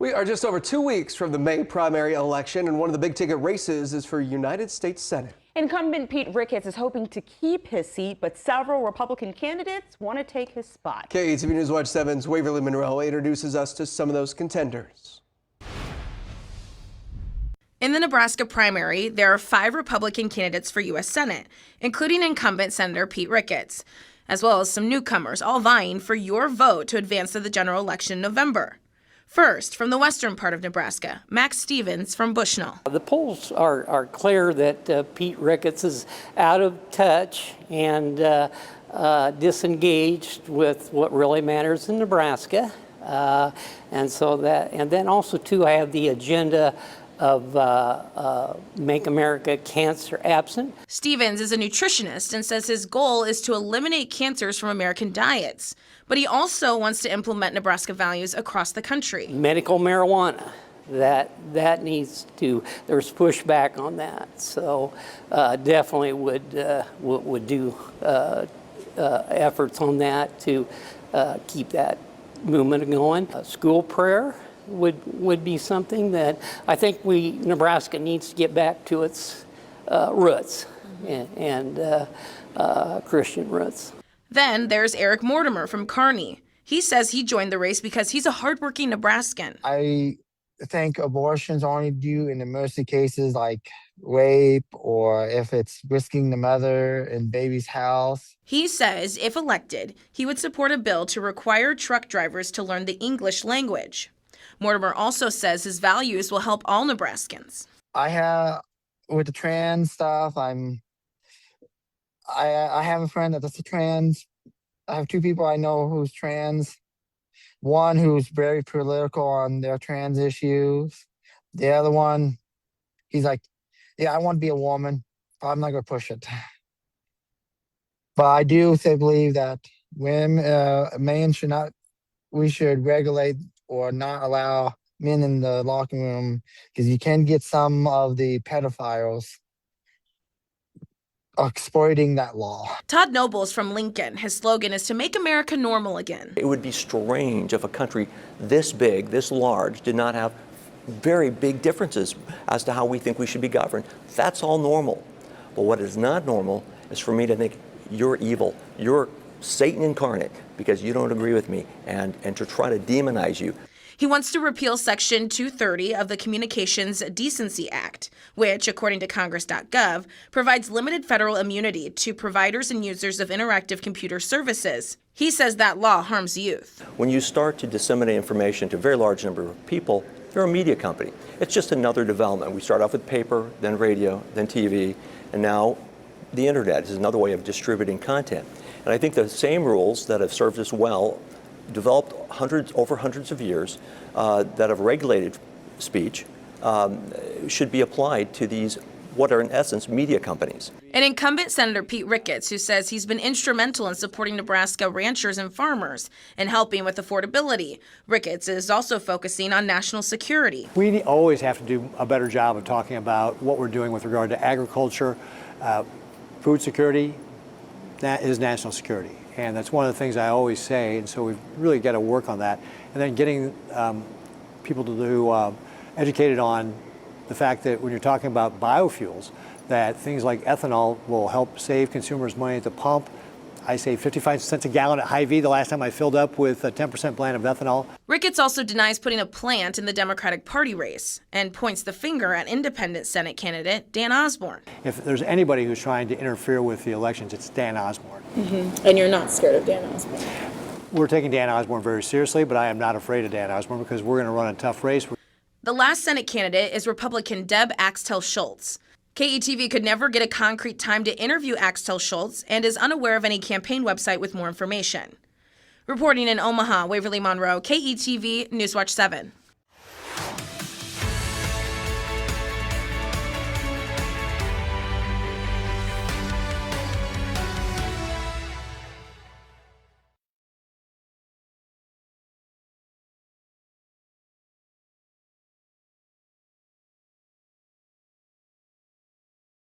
We are just over 2 weeks from the May primary election, and one of the big ticket races is for United States Senate. Incumbent Pete Ricketts is hoping to keep his seat, but several Republican candidates want to take his spot. KETV News Watch 7's Waverly Monroe introduces us to some of those contenders. In the Nebraska primary, there are 5 Republican candidates for U.S. Senate, including incumbent Senator Pete Ricketts, as well as some newcomers, all vying for your vote to advance to the general election in November. First, from the western part of Nebraska, Max Stevens from Bushnell. The polls are clear that Pete Ricketts is out of touch and disengaged with what really matters in Nebraska. And then also too, I have the agenda of Make America Cancer Absent. Stevens is a nutritionist and says his goal is to eliminate cancers from American diets. But he also wants to implement Nebraska values across the country. Medical marijuana, that needs to, there's pushback on that. So definitely would do efforts on that to keep that movement going. School prayer would be something that I think Nebraska needs to get back to its roots and Christian roots. Then there's Eric Mortimer from Kearney. He says he joined the race because he's a hardworking Nebraskan. I think abortions only due in emergency cases like rape or if it's risking the mother and baby's health. He says if elected, he would support a bill to require truck drivers to learn the English language. Mortimer also says his values will help all Nebraskans. With the trans stuff, I have a friend that's a trans. I have 2 people I know who's trans. One who's very political on their trans issues. The other one, he's like, yeah, I want to be a woman, but I'm not going to push it. But I do believe that men we should regulate or not allow men in the locker room, because you can get some of the pedophiles exploiting that law. Todd Nobles from Lincoln. His slogan is to make America normal again. It would be strange if a country this big, this large, did not have very big differences as to how we think we should be governed. That's all normal. But what is not normal is for me to think you're evil, you're Satan incarnate because you don't agree with me, and to try to demonize you. He wants to repeal Section 230 of the Communications Decency Act, which, according to Congress.gov, provides limited federal immunity to providers and users of interactive computer services. He says that law harms youth. When you start to disseminate information to a very large number of people, you're a media company. It's just another development. We start off with paper, then radio, then TV, and now the internet is another way of distributing content. And I think the same rules that have served us well, developed over hundreds of years, that have regulated speech, should be applied to these, what are in essence media companies. And incumbent Senator Pete Ricketts, who says he's been instrumental in supporting Nebraska ranchers and farmers and helping with affordability. Ricketts is also focusing on national security. We always have to do a better job of talking about what we're doing with regard to agriculture, food security. That is national security. And that's one of the things I always say, and so we've really got to work on that. And then getting people to do educated on the fact that when you're talking about biofuels, that things like ethanol will help save consumers money at the pump. I saved 55 cents a gallon at Hy-Vee the last time I filled up with a 10% blend of ethanol. Ricketts also denies putting a plant in the Democratic Party race and points the finger at independent Senate candidate Dan Osborne. If there's anybody who's trying to interfere with the elections, it's Dan Osborne. Mm-hmm. And you're not scared of Dan Osborne? We're taking Dan Osborne very seriously, but I am not afraid of Dan Osborne because we're going to run a tough race. The last Senate candidate is Republican Deb Axtell Schultz. KETV could never get a concrete time to interview Axtell Schultz and is unaware of any campaign website with more information. Reporting in Omaha, Waverly Monroe, KETV Newswatch 7.